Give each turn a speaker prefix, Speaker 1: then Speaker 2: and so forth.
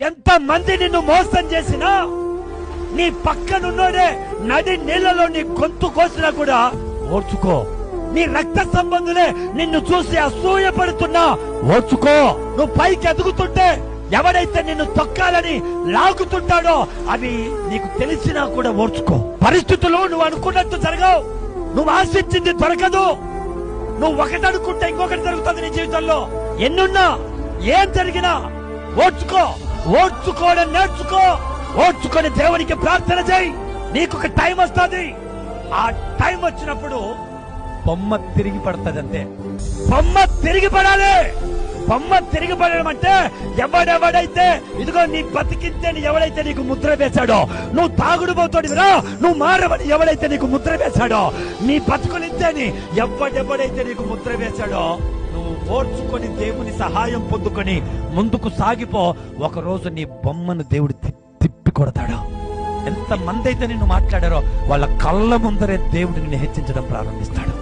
Speaker 1: ఎంత మంది నిన్ను మోసం చేసినా, నీ పక్కనున్నోడే నడి నీళ్లలో నీ గొంతు కోసినా కూడా ఓర్చుకో. నీ రక్త సంబంధులే నిన్ను చూసి అసూయపడుతున్నా ఓర్చుకో. నువ్వు పైకి ఎదుగుతుంటే ఎవడైతే నిన్ను తొక్కాలని లాగుతుంటాడో అవి నీకు తెలిసినా కూడా ఓర్చుకో. పరిస్థితులు నువ్వు అనుకున్నట్టు జరగవు, నువ్వు ఆశించింది దొరకదు. నువ్వు ఒకటి అనుకుంటే ఇంకొకటి జరుగుతుంది నీ జీవితంలో. ఎన్నున్నా ఏం జరిగినా ఓర్చుకో. ఓర్చుకోవడం నేర్చుకో. ఓర్చుకొని దేవునికి ప్రార్థన చేయి. నీకు ఒక టైం వస్తుంది. ఆ టైం వచ్చినప్పుడు బొమ్మ తిరిగి పడుతుంది. అంతే, బొమ్మ తిరిగి పడాలి. బొమ్మ తిరిగి పడడం అంటే ఎవడెవడైతే ఇదిగో నీ బతికింతేని ఎవడైతే నీకు ముద్ర వేశాడో, నువ్వు తాగుడు పోతాడురా, నువ్వు మారవని ఎవడైతే నీకు ముద్ర వేశాడో, నీ బతుకునింతేని ఎవడెవడైతే నీకు ముద్ర వేశాడో, నువ్వు ఓర్చుకొని దేవుని సహాయం పొందుకొని ముందుకు సాగిపో. ఒకరోజు నీ బొమ్మను దేవుడు తిప్పి కొడతాడు. ఎంత మంది అయితే నిన్ను మాట్లాడారో వాళ్ళ కళ్ళ ముందరే దేవుడు నిన్ను హెచ్చించడం ప్రారంభిస్తాడు.